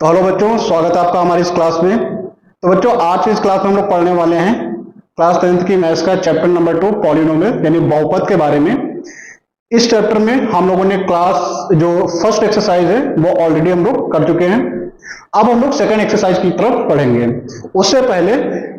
तो हेलो बच्चों, स्वागत है आपका हमारी इस क्लास में। तो बच्चों, आज की इस क्लास में हम लोग पढ़ने वाले हैं क्लास 10th की मैथ्स का चैप्टर नंबर 2 पॉलिनोमियल यानी बहुपद के बारे में। इस चैप्टर में हम लोगों ने क्लास जो फर्स्ट एक्सरसाइज है वो ऑलरेडी हम लोग कर चुके हैं। अब हम लोग सेकंड एक्सरसाइज की तरफ पढ़ेंगे। उससे पहले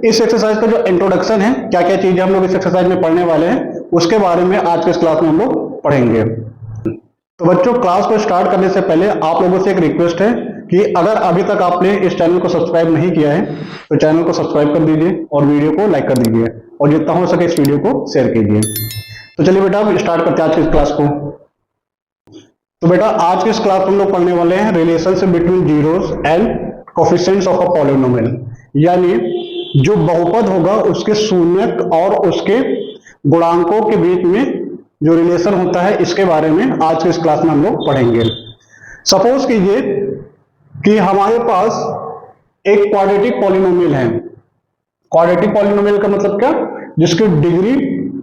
इस एक्सरसाइज का जो इंट्रोडक्शन है, क्या क्या चीजें हम लोग इस एक्सरसाइज में पढ़ने वाले हैं, उसके बारे में आज के इस क्लास में हम लोग पढ़ेंगे। तो बच्चों, क्लास को स्टार्ट करने से पहले आप लोगों से एक रिक्वेस्ट है कि अगर अभी तक आपने इस चैनल को सब्सक्राइब नहीं किया है तो चैनल को सब्सक्राइब कर दीजिए और वीडियो को लाइक कर दीजिए और जितना हो सके इस वीडियो को शेयर कीजिए। तो चलिए बेटा, अब स्टार्ट करते हैं आज की इस क्लास को। तो बेटा, आज की इस क्लास में हम लोग पढ़ने वाले हैं relationship between zeros and coefficients of a polynomial, यानी जो बहुपद होगा उसके शून्यक और उसके गुणांकों के बीच में जो रिलेशन होता है, इसके बारे में आज की इस क्लास में हम लोग पढ़ेंगे। सपोज कीजिए कि हमारे पास एक क्वाड्रेटिक पॉलिनोमियल है। क्वाड्रेटिक पॉलिनोमियल का मतलब क्या? जिसकी डिग्री,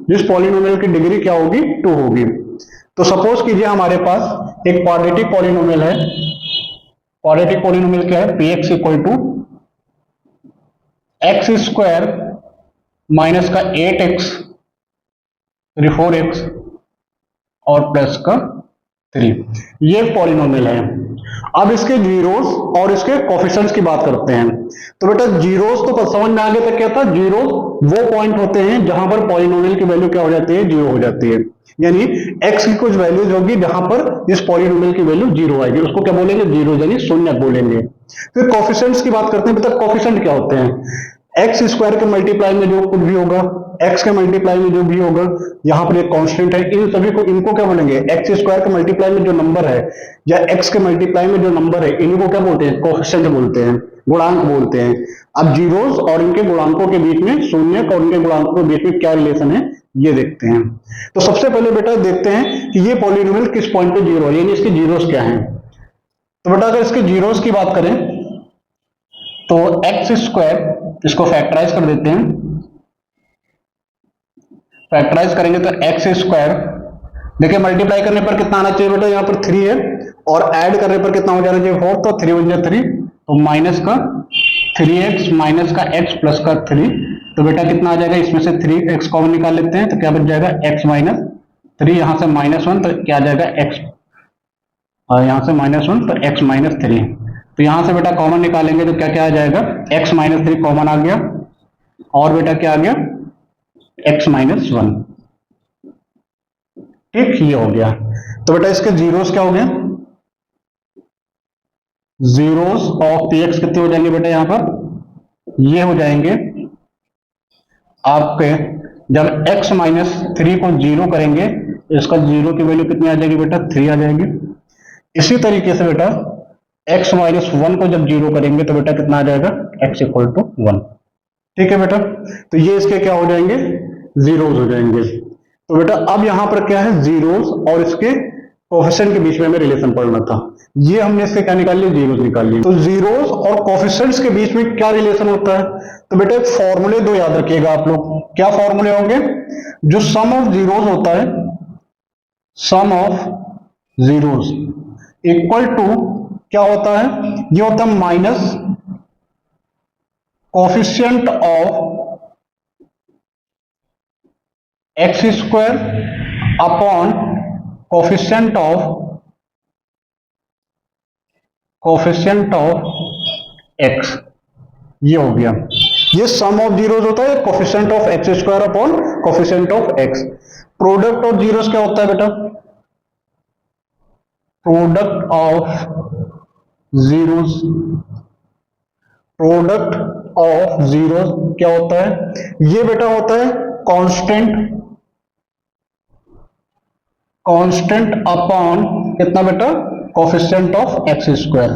जिस पॉलिनोमियल की डिग्री क्या होगी? 2 होगी। तो सपोज कीजिए हमारे पास एक क्वाड्रेटिक पॉलिनोमियल है। क्वाड्रेटिक पॉलिनोमियल क्या है? px equal to x square minus का 8x 4x और प्लस का 3, ये पॉलिनोमियल है। अब इसके जीरोस और इसके कोफिशिएंट्स की बात करते हैं। तो बेटा, जीरोस तो समझ में आगे तक क्या था? जीरोस वो पॉइंट होते हैं जहां पर पॉलिनोमियल की वैल्यू क्या हो जाती है? जीरो हो जाती है। यानी x की कुछ वैल्यूज होगी जहां पर इस पॉलिनोमियल की वैल्यू जीरो आएगी, उसको क्या बोलेंगे? जीरो, यानी शून्य बोलेंगे। फिर कोफिशिएंट्स की बात करते हैं। बेटा, कोफिशिएंट क्या होते हैं? एक्स स्क्वायर के मल्टीप्लाई में जो कुछ भी होगा, एक्स के मल्टीप्लाई में जो भी होगा, यहाँ पर एक कांस्टेंट है, इन सभी को, इनको क्या बोलेंगे? एक्स स्क्वायर के मल्टीप्लाई में जो नंबर है या एक्स के मल्टीप्लाई में जो नंबर है, इनको क्या बोलते हैं? कोफिशिएंट बोलते हैं, गुणांक बोलते हैं। अब जीरोस और इनके गुणांकों के बीच में, शून्य और इनके गुणांकों के बीच में क्या रिलेशन है, ये देखते हैं। तो सबसे पहले बेटा देखते हैं कि ये पॉलिनोमियल किस पॉइंट पे जीरो है, यानी इसके जीरोस क्या हैं। तो बेटा, अगर इसके जीरोस की बात करें तो एक्स स्क्वायर, इसको फैक्टराइज कर देते हैं। फैक्टराइज करेंगे तो एक्स स्क्वायर, देखिए मल्टीप्लाई करने पर कितना आना चाहिए बेटा? यहाँ पर 3 है, और ऐड करने पर कितना हो जाना चाहिए? 4। तो 3 1 3, तो माइनस का 3x माइनस का x प्लस का 3। तो बेटा कितना आ जाएगा? इसमें से 3x कॉमन निकाल लेते हैं तो क्या बच जाएगा? x माइनस 3, यहां से -1 तो क्या आ जाएगा? x, और यहां से -1 तो x माइनस 3। तो यहां से बेटा कॉमन निकालेंगे तो क्या क्या आ जाएगा? x माइनस 3 कॉमन आ गया, और बेटा क्या आ गया? x minus 1। ठीक, ये हो गया। तो बेटा इसके जीरोस क्या हो गए? जीरोस ऑफ px कितने हो जाएंगे बेटा? यहां पर ये हो जाएंगे आपके, जब x माइनस 3 को जीरो करेंगे तो इसका जीरो की वैल्यू कितनी आ जाएगी बेटा? 3 आ जाएगी। इसी तरीके से बेटा x माइनस 1 को जब जीरो करेंगे तो बेटा कितना आ जाएगा? x equal to 1। ठीक है बेटा, तो ये इसके क्या हो जाएंगे? जीरोस हो जाएंगे। तो बेटा अब यहां पर क्या है? जीरोस और इसके कोफिशिएंट के बीच में हमें रिलेशन पढ़ना था। ये हमने इससे क्या निकाल लिया? जीरोस निकाल लिए। तो जीरोस और कोफिशिएंट्स के बीच में क्या रिलेशन होता है? तो बेटा एक फॉर्मूले दो याद रखिएगा आप लोग। क्या फॉर्मूले होंगे? जो सम ऑफ जीरोस होता है, sum of zeros equal to क्या होता है? ये होता है minus coefficient of X square upon coefficient of x. ये हो गया, ये सम ऑफ जीरोस होता है, coefficient of X square upon coefficient of x. Product of zeros क्या होता है बेटा? Product of zeros, product of zeros क्या होता है? ये बेटा होता है कांस्टेंट अपॉन कितना बेटा? Coefficient of X square,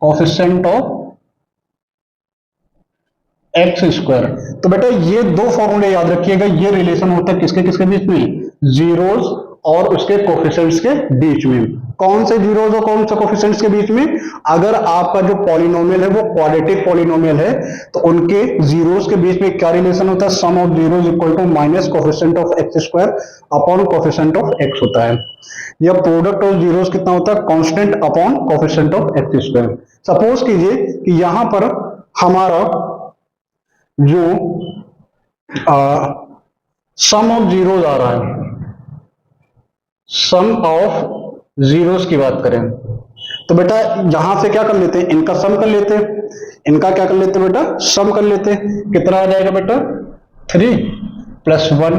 coefficient of X square. तो बेटा ये दो फॉर्मूले याद रखिएगा। ये रिलेशन होता है किसके किसके बीच में? जीरोस और उसके कोफिशिएंट्स के बीच में। कौन से जीरोस और कौन से कोफिशिएंट्स के बीच में? अगर आपका जो पॉलिनोमियल है वो क्वाड्रेटिक पॉलिनोमियल है तो उनके जीरोस के बीच में क्या रिलेशन होता है? Sum of zeros equal to minus coefficient of X square upon coefficient of X होता है। या प्रोडक्ट ऑफ जीरोस कितना होता है? Constant upon coefficient of X square. Suppose कीजिए कि यहां पर हमारा जो सम ऑफ जीरोस आ रहा है, सम ऑफ जीरोस की बात करें तो बेटा यहां से क्या कर लेते हैं? इनका सम कर लेते हैं। इनका क्या कर लेते हैं बेटा? सम कर लेते हैं। कितना आ जाएगा बेटा? 3 प्लस 1।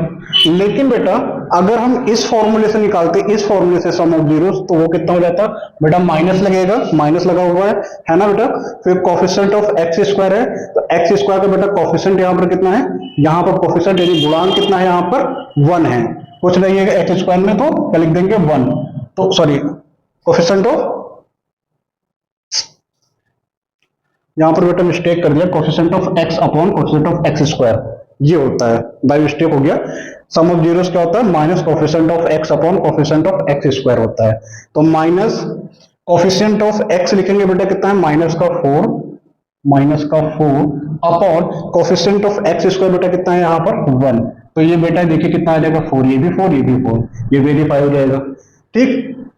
लेकिन बेटा अगर हम इस फॉर्मूले से निकालते, इस फॉर्मूले से सम ऑफ जीरोस, तो वो कितना हो जाता? बेटा माइनस लगेगा, माइनस लगा हुआ है ना बेटा। फिर कोफिशिएंट ऑफ एक्स स्क्वायर है तो एक्स स्क्वायर का बेटा कोफिशिएंट यहां पर कितना है? यहां पर कोफिशिएंट यानी गुणांक कितना है? यहां पर 1 है। कुछ नहीं है एक्स स्क्वायर में तो क्या लिख देंगे? 1। तो सॉरी, कोफिशिएंट ऑफ, यहां पर बेटा मिस्टेक कर दिया, coefficient of X upon coefficient of X square, ये होता है, बाय मिस्टेक हो गया। सम ऑफ जीरोस क्या होता है? Minus coefficient of X upon coefficient of X square होता है। तो माइनस कोफिशिएंट ऑफ एक्स लिखेंगे बेटा कितना है? माइनस का 4, माइनस का 4 upon coefficient of X square बेटा कितना है? यहां पर 1। तो ये बेटा देखिए कितना आ जाएगा? 4, ये भी 4, ये भी 4, ये वेरीफाई हो जाएगा। ठीक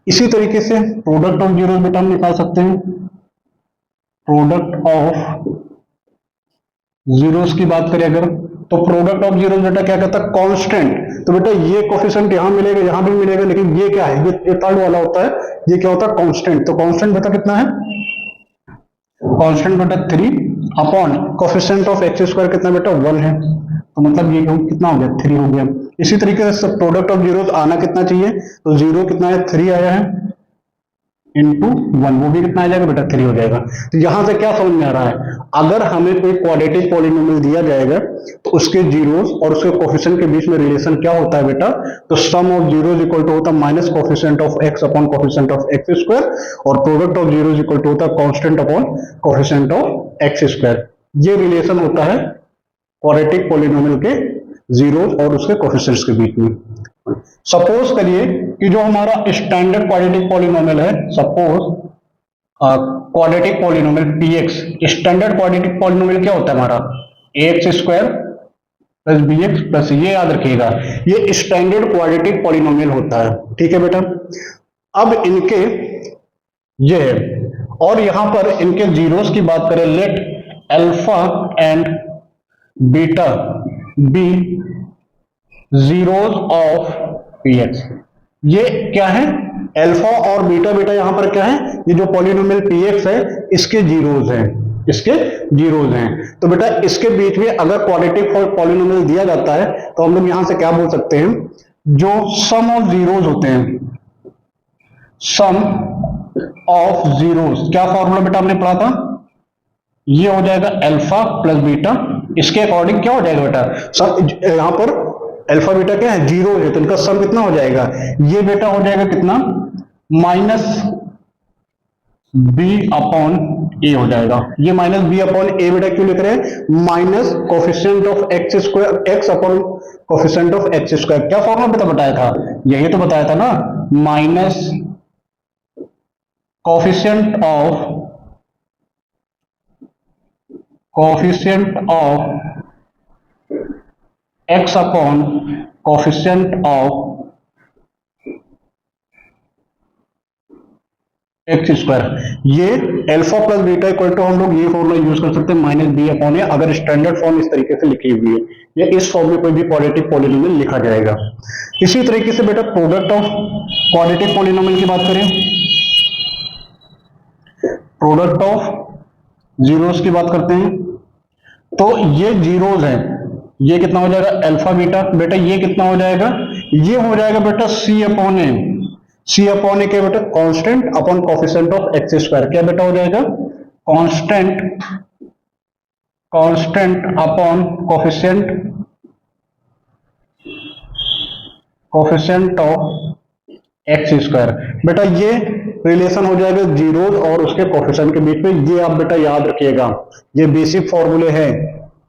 इसी तरीके से प्रोडक्ट ऑफ जीरोस बेटा हम निकाल सकते हैं। प्रोडक्ट ऑफ जीरोस की बात करें अगर, तो प्रोडक्ट ऑफ जीरोस बेटा क्या कहता है? कांस्टेंट। तो बेटा ये कोफिशिएंट यहां मिलेगा, यहां भी मिलेगा, लेकिन ये क्या है? ये थर्ड वाला होता है, ये क्या होता है? कांस्टेंट। तो कांस्टेंट बेटा कितना है? कांस्टेंट बेटा 3 upon coefficient of X square कितना बेटा? 1 है। तो मतलब ये कितना हो गया? 3 हो गया। इसी तरीके से प्रोडक्ट ऑफ जीरोस आना कितना चाहिए? तो जीरो कितना है? 3 आया है इंटू 1, वो भी कितना आ जाएगा बेटा? 3 हो जाएगा। तो यहां से क्या समझ में आ रहा है? अगर हमें कोई क्वाड्रेटिक पॉलिनोमियल दिया जाएगा तो उसके जीरोस और उसके कोफिशिएंट के बीच में रिलेशन क्या होता है बेटा? तो sum of zeros equal to होता है minus coefficient of X upon coefficient of X square, और product of zeros equal to होता है constant upon coefficient of X square. ये रिलेशन होता है क्वाड्रेटिक पॉलिनोमियल के जीरोस और उसके कोफिशिएंट्स के बीच में। सपोज करिए कि जो हमारा स्टैंडर्ड क्वाड्रेटिक पॉलिनोमियल है, suppose quadratic polynomial px, standard quadratic polynomial क्या होता है हमारा? ax square plus bx plus, ये याद रखिएगा, ये स्टैंडर्ड क्वाड्रेटिक पॉलिनोमियल होता है। ठीक है बेटा। अब इनके ये है, और यहां पर इनके जीरोस की बात करें, let alpha and beta be zeros of px। ये क्या है? अल्फा और बीटा बेटा यहां पर क्या है? ये जो पॉलिनोमियल px है इसके जीरोस हैं, इसके जीरोस हैं। तो बेटा इसके बीच में अगर क्वाड्रेटिक पॉलिनोमियल दिया जाता है तो हम लोग यहां से क्या बोल सकते हैं? जो सम ऑफ जीरोस होते हैं, सम ऑफ जीरोस, क्या फॉर्मूला बेटा हमने पढ़ा था? ये हो जाएगा अल्फा प्लस बीटा, इसके अकॉर्डिंग क्या हो जाएगा बेटा? सब यहां पर अल्फा बीटा क्या है? जीरो है, तो इनका सम कितना हो जाएगा? ये बेटा हो जाएगा कितना? माइनस बी अपॉन ए हो जाएगा। ये माइनस बी अपॉन ए बेटा क्यों लिख रहे हैं? Minus coefficient of X square, X upon coefficient of X square. क्या फॉर्मूला बेटा बताया था? यही तो बताया था ना, minus coefficient of x upon coefficient of X square. ये alpha plus beta equal to, हम लोग ये फॉर्मूला यूज कर सकते हैं माइनस बी अपॉन ए, अगर स्टैंडर्ड फॉर्म इस तरीके से लिखी हुई है, या इस फॉर्म में कोई भी क्वाड्रेटिक पॉलिनोमियल लिखा जाएगा। इसी तरीके से बेटा प्रोडक्ट ऑफ क्वाड्रेटिक पॉलिनोमियल की बात करें, प्रोडक्ट ऑफ जीरोस की बात करते हैं, तो ये जीरोस हैं, ये कितना हो जाएगा? अल्फा बीटा बेटा, ये कितना हो जाएगा? ये हो जाएगा बेटा सी अपॉन ए। सी अपॉन ए क्या बेटा? Constant upon coefficient of X square. क्या बेटा हो जाएगा? Constant upon coefficient of X square. बेटा ये रिलेशन हो जाएगा जीरोस और उसके कोफिशिएंट के बीच में। ये आप बेटा याद रखिएगा, ये बेसिक फॉर्मूले हैं।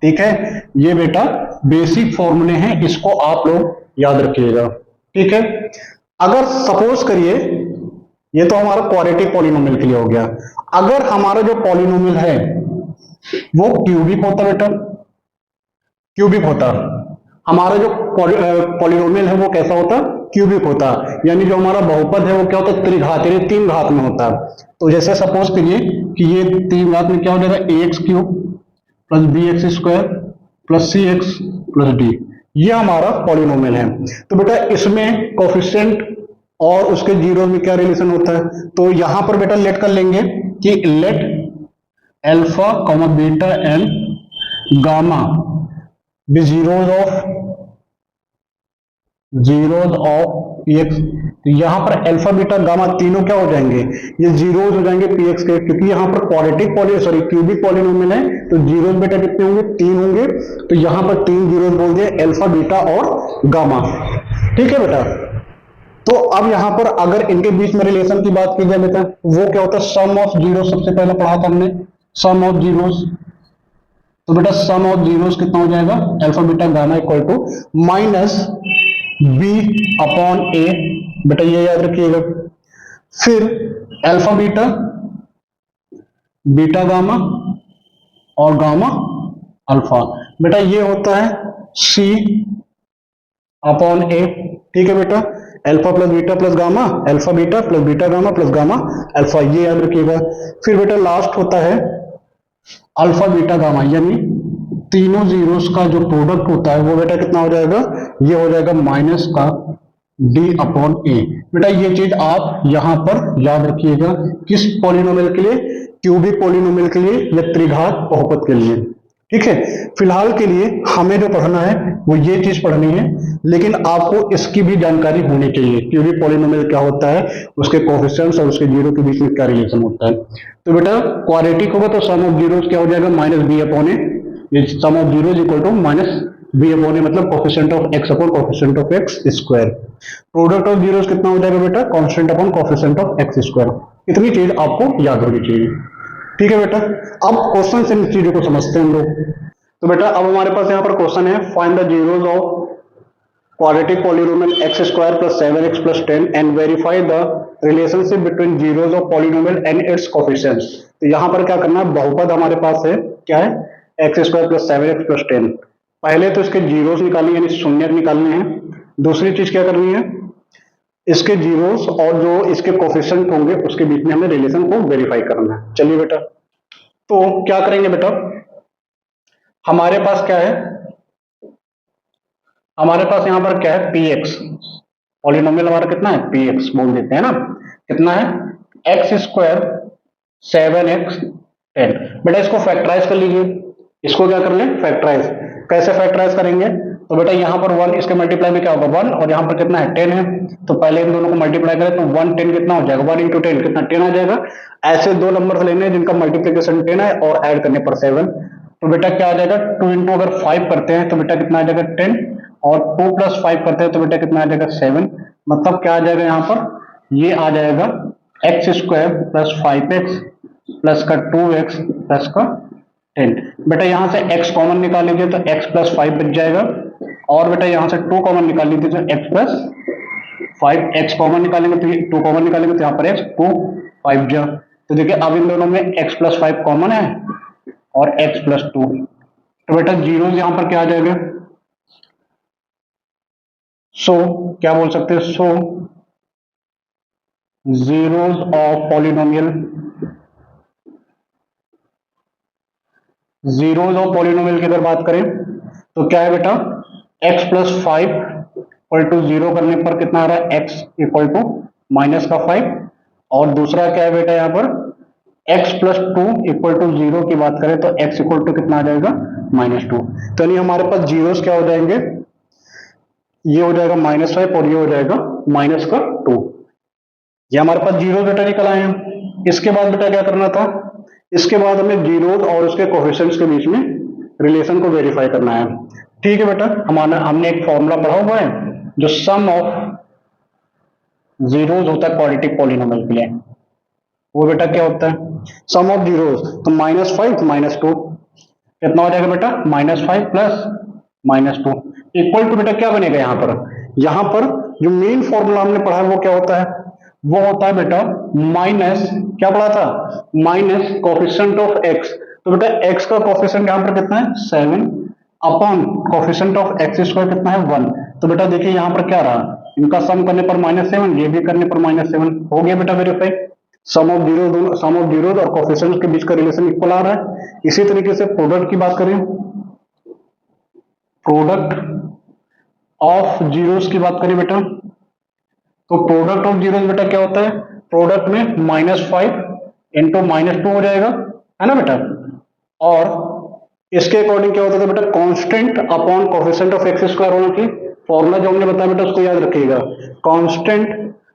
ठीक है, ये बेटा बेसिक फॉर्मूले हैं, इसको आप लोग याद रखिएगा। ठीक है, अगर सपोज करिए, ये तो हमारा क्वाड्रेटिक पॉलिनोमियल के लिए हो गया, अगर हमारा जो पॉलिनोमियल है वो क्यूबिक होता बेटा, क्यूबिक होता, हमारा जो पॉलिनोमियल है वो कैसा होता, क्यूबिक होता, यानी जो हमारा बहुपद है वो क्या होता, त्रिघात यानी तीन घात में होता। तो जैसे सपोज करिए कि ये तीन घात में क्या हो जाएगा, A X cube plus B X square plus C X plus D, ये हमारा पॉलिनोमियल है। तो बेटा इसमें कोफिशिएंट और उसके जीरो में क्या रिलेशन होता है, तो यहां पर बेटा लेट कर लेंगे कि let alpha comma beta and gamma be zeros of p x. तो यहां पर अल्फा बीटा गामा तीनों क्या हो जाएंगे, ये जीरोज हो जाएंगे पी एक्स के, क्योंकि यहां पर क्यूबिक पॉलिनोमियल है, तो जीरोज बेटा कितने होंगे, तीन होंगे। तो यहां पर तीन जीरोज बोल दिए, अल्फा बीटा और गामा। ठीक है बेटा, तो अब यहां पर अगर इनके बीच में रिलेशन की बात की जाए बेटा, वो क्या होता है, सम ऑफ जीरो, सबसे पहले पढ़ा था हमने सम ऑफ जीरोस। तो बेटा सम ऑफ जीरोस कितना हो जाएगा, alpha beta gamma equal to minus B upon A, बेटा ये याद रखिएगा। फिर अल्फा बीटा, बीटा गामा और गामा अल्फा, बेटा ये होता है सी अपॉन ए। ठीक है बेटा, alpha plus beta plus gamma, alpha beta plus beta gamma plus gamma alpha, ये याद रखिएगा। फिर बेटा लास्ट होता है अल्फा बीटा गामा, यानी तीनों जीरोस का जो प्रोडक्ट होता है वो बेटा कितना हो जाएगा, ये हो जाएगा माइनस का डी अपॉन ए। बेटा ये चीज आप यहां पर याद रखिएगा, किस पॉलिनोमियल के लिए, क्यूबिक पॉलिनोमियल के लिए या त्रिघात बहुपद के लिए। ठीक है, फिलहाल के लिए हमें जो पढ़ना है वो ये चीज पढ़नी है, लेकिन आपको इसकी भी जानकारी होनी चाहिए, क्यूबिक पॉलिनोमियल क्या होता है, उसके कोफिशिएंट्स और उसके जीरो के बीच में क्या रिलेशन होता है। तो बेटा क्वाड्रेटिक होगा तो सम ऑफ जीरोस क्या हो जाएगा, माइनस बी अपॉन ए, ये sum of zero equal to minus B upon A, मतलब coefficient of X upon coefficient of X square. Product of zeros कितना हो जाएगा बेटा, constant upon coefficient of X square. इतनी चीज आपको याद होनी चाहिए। ठीक है बेटा, अब क्वेश्चन से इन चीजों को समझते हैं हम लोग। तो बेटा अब हमारे पास यहाँ पर क्वेश्चन है, find the zeros of quadratic polynomial x square plus 7x plus 10 and verify the relationship between zeros of polynomial and its coefficients। तो यहां पर क्या करना है, बहुपद हमारे पास है, क्या है, x square plus 7x plus 10। पहले तो इसके जीरोस निकालने यानी शून्य निकालने हैं। दूसरी चीज क्या करनी है, इसके जीरोस और जो इसके कोफिशिएंट होंगे उसके बीच में हमें रिलेशन को वेरीफाई करना है। चलिए बेटा, तो क्या करेंगे बेटा, हमारे पास क्या है, हमारे पास यहां पर क्या है, px पॉलिनोमियल हमारा कितना है, px बोल देते हैं ना, कितना है, x स्क्वायर 7x 10। बेटा इसको फैक्टराइज कर लीजिए, इसको क्या कर लें, फैक्टराइज। कैसे फैक्टराइज करेंगे, तो बेटा यहां पर 1 इसके मल्टीप्लाई में क्या होगा 1, और यहां पर कितना है 10 है, तो पहले इन दोनों को मल्टीप्लाई करें तो 1 10 कितना हो जाएगा, 1 इंटू 10 कितना 10 आ जाएगा। ऐसे दो नंबर लेने जिनका मल्टीप्लीकेशन 10 है और ऐड करने पर 7। तो बेटा क्या आ जाएगा, 2 इंटू अगर 5 करते हैं तो बेटा कितना आ जाएगा 10, और 2 प्लस 5 करते हैं तो बेटा कितना आ जाएगा 7। मतलब क्या आ जाएगा यहाँ पर, ये आ जाएगा x square plus 5x plus का 2x प्लस का 10। बेटा यहाँ से x कॉमन निकाल लीजिए तो x प्लस 5 बच जाएगा, और बेटा यहाँ से 2 कॉमन निकाल लीजिए तो x प्लस 5, x कॉमन निकालेंगे तो 2 कॉमन निकालेंगे तो यहाँ पर x 2 5 जा। तो देखिए अब इन दोनों में x प्लस 5 कॉमन है और x प्लस 2, तो बेटा जीरो यहाँ पर क्या आ जाएगा, सो क्या बोल सकते हैं, so zeros of polynomial, zeros of polynomial की अगर बात करें तो क्या है बेटा, x प्लस 5 इक्वल टू 0 करने पर कितना आ रहा है, x इक्वल टू माइनस का 5, और दूसरा क्या है बेटा यहाँ पर x प्लस 2 इक्वल टू 0 की बात करें तो x इक्वल टू कितना आ जाएगा -2। तो यानी हमारे पास जीरोस क्या हो जाएंगे, ये हो जाएगा -5 और ये हो जाएगा माइनस का 2। ये हमारे पास जीरो बेटा निकल आए हैं। इसके बाद बेटा क्या करना था, इसके बाद हमें जीरोस और उसके कोफिशिएंट्स के बीच में रिलेशन को वेरीफाई करना है। ठीक है बेटा, हमने एक फॉर्मूला पढ़ा हुआ है, जो सम ऑफ जीरोस होता है क्वाड्रेटिक पॉलिनोमियल के लिए, वो बेटा क्या होता है, सम ऑफ जीरोस, तो -5 -2 कितना हो जाएगा बेटा, -5 प्लस -2 इक्वल टू बेटा क्या बनेगा, यहां पर जो मेन फॉर्मूला हमने पढ़ा है वो क्या होता है, वो होता है बेटा माइनस, क्या पढ़ा था, माइनस कोफिशिएंट ऑफ एक्स। तो बेटा एक्स का कोफिशिएंट यहां पर कितना है 7 upon coefficient of X square कितना है 1। तो बेटा देखिए यहां पर क्या रहा, इनका सम करने पर -7, ये भी करने पर -7 हो गया बेटा वेरीफाई। सम ऑफ जीरो, दोनों सम ऑफ जीरो और कोफिशिएंट्स के बीच का रिलेशन इक्वल आ रहा है। इसी तरीके से प्रोडक्ट की बात करें, प्रोडक्ट ऑफ जीरोस की बात करें बेटा, तो प्रोडक्ट ऑफ जीरोस बेटा क्या होता है, प्रोडक्ट में -5 इंटू -2 हो जाएगा, है ना बेटा। और इसके अकॉर्डिंग क्या होता था बेटा, constant upon coefficient of X square होना चाहिए। फॉर्मूला जो हमने बताया बेटा उसको याद रखिएगा, constant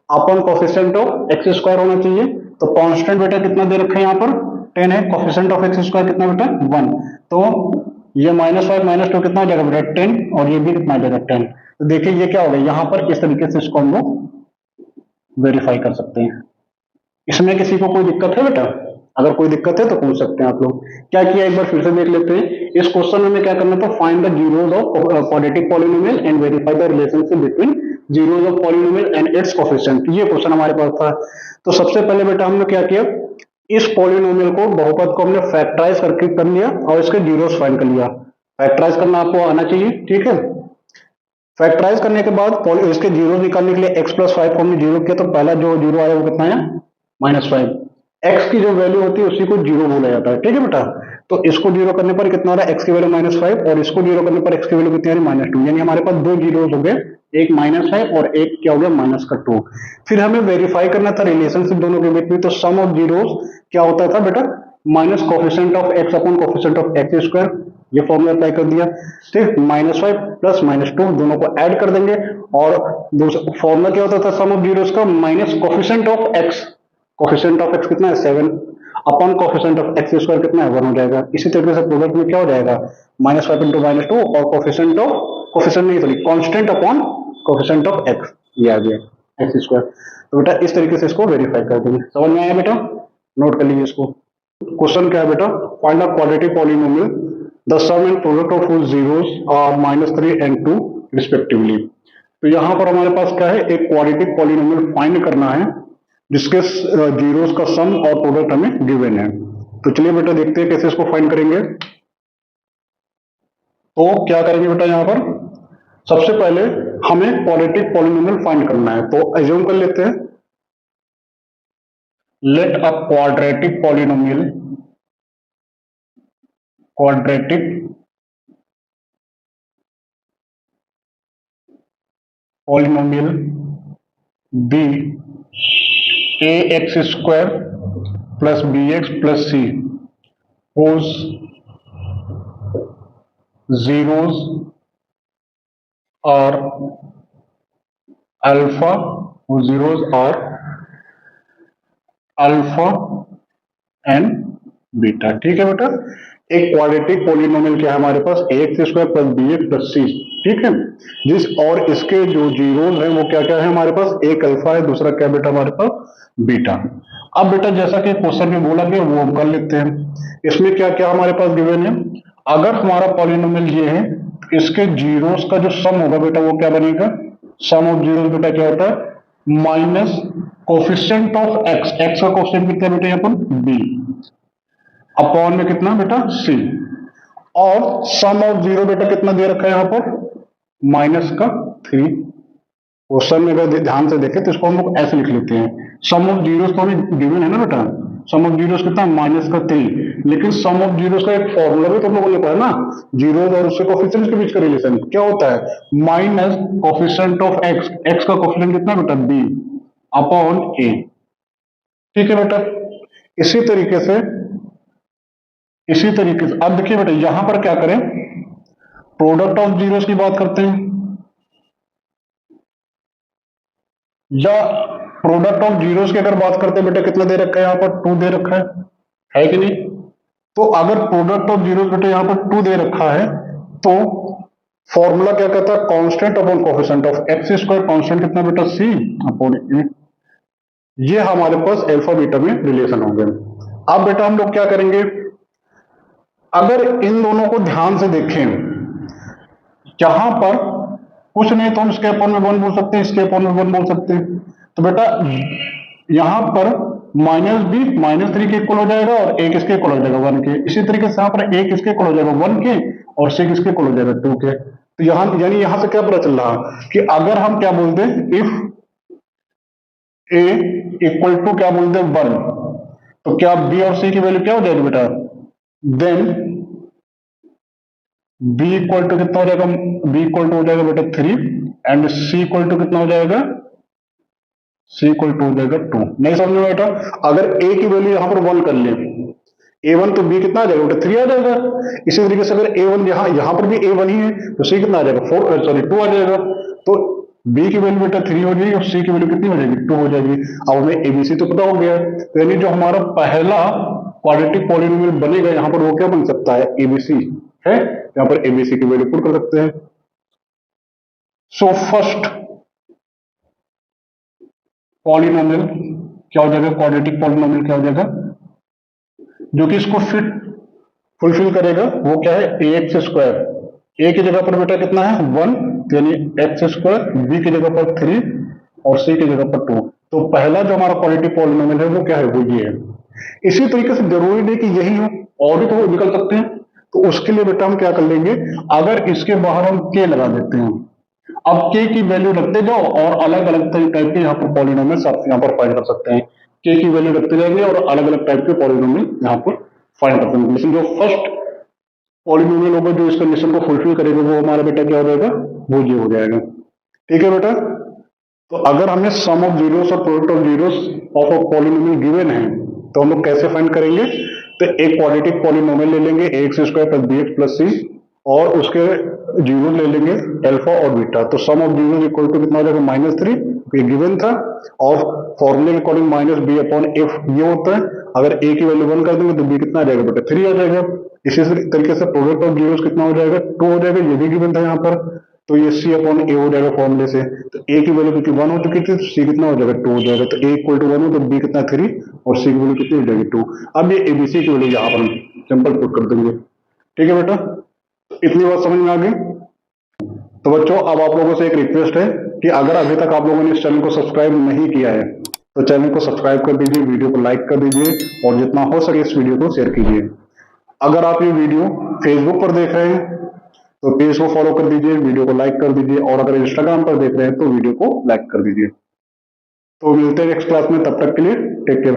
upon coefficient of X square होना चाहिए। तो कांस्टेंट बेटा कितना दे रखा है यहाँ पर 10 है, कोफिशिएंट ऑफ एक्स स्क्वायर कितना बेटा 1। तो ये -5 -2 कितना हो जाएगा बेटा 10, और ये भी कितना हो जाएगा 10। तो देखिए ये क्या हो गया, यहाँ पर इस तरीके से इसको हम लोग वेरीफाई कर सकते हैं। इसमें किसी को कोई दिक्कत है बेटा, अगर कोई दिक्कत है तो पूछ सकते हैं आप लोग। क्या किया एक बार फिर से देख लेते हैं। इस क्वेश्चन में हमें क्या करना था, find the zeros of quadratic polynomial and verify the relationship between zeros of polynomial and it's coefficient. ये क्वेश्चन हमारे पास था। तो सबसे पहले बेटा हमने क्या किया, इस पॉलिनोमियल को, बहुपद को हमने फैक्टराइज करके कर लिया और इसके जीरोस फाइंड कर लिया। फैक्टराइज करना आपको आना चाहिए, ठीक है। फैक्टराइज करने के बाद इसके जीरो निकालने के लिए x+5 को हमने जीरो किया, तो पहला जो जीरो आया वो कितना है -5। x की जो वैल्यू होती है उसी को जीरो बोला जाता है, ठीक है बेटा। तो इसको जीरो करने पर कितना आ रहा है, x की वैल्यू -5, और इसको जीरो करने पर x की वैल्यू कितनी आ रही है -2, यानी हमारे पास दो जीरो हो गए, एक -5 और एक क्या हो गया -2। फिर हमें वेरीफाई करना था रिलेशनशिप दोनों के बीच में। तो सम ऑफ जीरोस क्या होता था बेटा, minus coefficient of x upon coefficient of X square, ये फॉर्मूला अप्लाई कर दिया। ठीक, -5 प्लस -2 दोनों को ऐड कर देंगे, और दूसरा फॉर्मूला क्या होता था सम ऑफ जीरोस का, minus coefficient of x, coefficient of x कितना है 7 upon coefficient of X square कितना है 1 हो जाएगा। इसी तरीके से प्रोडक्ट में क्या हो जाएगा, -5 इंटू -2 और कोफिशिएंट ऑफ, कोफिशिएंट नहीं sorry constant upon coefficient of x, ये आ गया एक्स स्क्वायर। तो बेटा इस तरीके से इसको वेरीफाई कर देंगे। समझ में आया बेटा, नोट कर लीजिए इसको। क्वेश्चन क्या है बेटा, find the quadratic polynomial the sum and product of whose zeros are -3 and 2 respectively. तो यहां पर हमारे पास क्या है, एक क्वाड्रेटिक पॉलिनोमियल फाइंड करना है जिसके जीरोस का सम और प्रोडक्ट हमें गिवन है। तो चलिए बेटा देखते हैं कैसे इसको फाइंड करेंगे। तो क्या करेंगे बेटा, यहां पर सबसे पहले हमें क्वाड्रेटिक पॉलिनोमियल फाइंड करना है। तो एज्यूम कर लेते हैं, let a quadratic polynomial, quadratic polynomial be ax square plus bx plus c whose zeros are alpha, whose zeros are alpha and beta. ठीक है बेटा, एक क्वाड्रेटिक पॉलिनोमियल क्या है हमारे पास, x square plus B x plus c, ठीक है। जिस और इसके जो जीरोस हैं वो क्या क्या है हमारे पास, एक अल्फा है, दूसरा क्या बेटा हमारे पास बीटा। अब बेटा जैसा कि क्वेश्चन में बोला गया वो हम कर लेते हैं। इसमें क्या क्या हमारे पास गिवन है, अगर हमारा पॉलिनोमियल ये है, इसके जीरोस का जो सम होगा बेटा वो क्या बनेगा, सम ऑफ जीरोस बेटा क्या होता है minus coefficient of x, x का कोफिशिएंट कितना है बेटा यहाँ पर बी, अपॉन में कितना बेटा सी, और सम ऑफ जीरो बेटा कितना दे रखा है यहाँ पर -3। क्वेश्चन में अगर ध्यान से देखें तो इसको हम लोग ऐसे लिख लेते हैं, सम ऑफ जीरोस तो हमें गिवन है ना बेटा, सम ऑफ जीरोस कितना -3, लेकिन सम ऑफ जीरोस का एक फॉर्मूला भी तो हम लोगों ने पढ़ा ना, जीरोस और उसके कोफिशिएंट्स के बीच का रिलेशन क्या होता है, minus coefficient of x, x का कोफिशिएंट कितना बेटा बी अपॉन ए। ठीक है बेटा, इसी तरीके से अब देखिए बेटा यहां पर क्या करें, प्रोडक्ट ऑफ जीरोस की बात करते हैं, या प्रोडक्ट ऑफ जीरोस की अगर बात करते हैं बेटा कितना दे रखा है यहाँ पर 2 दे रखा है कि नहीं। तो अगर प्रोडक्ट ऑफ जीरोस बेटा यहाँ पर 2 दे रखा है तो फॉर्मूला क्या कहता है, constant upon coefficient of X square, constant कितना बेटा सी अपॉन ए। ये हमारे पास अल्फा बीटा में रिलेशन हो गए। अब बेटा हम लोग क्या करेंगे, अगर इन दोनों को ध्यान से देखें, यहां पर कुछ नहीं तो हम इसके अपॉन में 1 बोल सकते हैं, इसके अपॉन में 1 बोल सकते हैं। तो बेटा यहां पर -b -3 के इक्वल हो जाएगा और a किसके इक्वल हो जाएगा 1 के। इसी तरीके से यहाँ पर a किसके इक्वल हो जाएगा 1 के और c किसके इक्वल हो जाएगा 2 के। तो यहाँ यानी यहां से क्या पता चल रहा कि अगर हम क्या बोलते हैं, इफ a इक्वल टू क्या बोलते हैं 1, तो क्या b और c की वैल्यू क्या हो जाएगी बेटा, देन b इक्वल टू कितना हो जाएगा, b इक्वल टू हो जाएगा बेटा 3 एंड c इक्वल टू कितना हो जाएगा, c इक्वल टू हो जाएगा 2। नहीं समझ में बेटा, अगर a की वैल्यू यहां पर 1 कर ले a1 तो b कितना आ जाएगा बेटा 3 आ जाएगा। इसी तरीके से अगर a1 यहां पर भी a1 ही है तो c कितना आ जाएगा 4 सॉरी 2 आ जाएगा। तो b की वैल्यू बेटा 3 हो जाएगी और c की वैल्यू कितनी हो जाएगी 2 हो जाएगी। अब हमें abc तो पता हो गया, तो यानी जो हमारा पहला क्वाड्रेटिक पॉलिनोमियल बनेगा यहाँ पर वो क्या बन सकता है, abc है। यहाँ पर abc की वैल्यू पुट कर सकते हैं। सो फर्स्ट पॉलिनोमियल क्या हो जाएगा, क्वाड्रेटिक पॉलिनोमियल क्या हो जाएगा जो कि इसको फिट फुलफिल करेगा, वो क्या है ax स्क्वायर। a की जगह पर बेटा कितना है 1, यानी x स्क्वायर, b की जगह पर 3 और c की जगह पर 2। तो पहला जो हमारा क्वाड्रेटिक पॉलिनोमियल है वो क्या है, वो ये है। इसी तरीके से जरूरी नहीं कि यही हो, और भी तो निकल सकते हैं। तो उसके लिए बेटा हम क्या कर लेंगे, अगर इसके बाहर हम k लगा देते हैं, अब k की वैल्यू रखते जाओ और अलग अलग टाइप के यहाँ पर पॉलिनोमियल आप यहाँ पर फाइंड कर सकते हैं। k की वैल्यू रखते जाएंगे और अलग अलग टाइप के पॉलिनोमियल यहाँ पर फाइंड करते हैं। लेकिन जो फर्स्ट पॉलिनोमियल होगा जो इस कंडीशन को फुलफिल करेगा वो हमारा बेटा क्या हो जाएगा, वो ये हो जाएगा। ठीक है बेटा, तो अगर हमें सम ऑफ जीरोस और product of zeros of a polynomial given है तो हम लोग कैसे फाइंड करेंगे, तो एक क्वाड्रेटिक पॉलिनोमियल ले लेंगे ax square plus bx plus c और उसके जीरो ले लेंगे अल्फा और बीटा। तो sum of zero equal to कितना हो जाएगा -3, ये गिवन था, और फॉर्मूले के अकॉर्डिंग -b अपॉन f ये होता है। अगर a की वैल्यू 1 कर देंगे तो b कितना आ जाएगा बेटा 3 आ जाएगा। इसी तरीके से प्रोडक्ट ऑफ जीरोस कितना हो जाएगा 2 हो जाएगा, ये भी गिवन था यहाँ पर। तो ये c अपॉन a हो जाएगा फॉर्मूले से। तो a की वैल्यू क्योंकि 1 हो चुकी थी तो c कितना हो जाएगा 2 हो जाएगा। तो a इक्वल टू 1 हो तो b कितना 3 और c की वैल्यू कितनी हो जाएगी 2। अब ये abc की वैल्यू यहाँ पर हम सिंपल पुट कर देंगे। ठीक है बेटा, इतनी बात समझ में आ गई। तो बच्चों अब आप लोगों से एक रिक्वेस्ट है कि अगर अभी तक आप लोगों ने इस चैनल को सब्सक्राइब नहीं किया है तो चैनल को सब्सक्राइब कर दीजिए, वीडियो को लाइक कर दीजिए और जितना हो सके इस वीडियो को शेयर कीजिए। अगर आप ये वीडियो फेसबुक पर देख रहे हैं तो पेज को फॉलो कर दीजिए, वीडियो को लाइक कर दीजिए, और अगर इंस्टाग्राम पर देख रहे हैं तो वीडियो को लाइक कर दीजिए। तो मिलते हैं नेक्स्ट क्लास में, तब तक के लिए टेक केयर।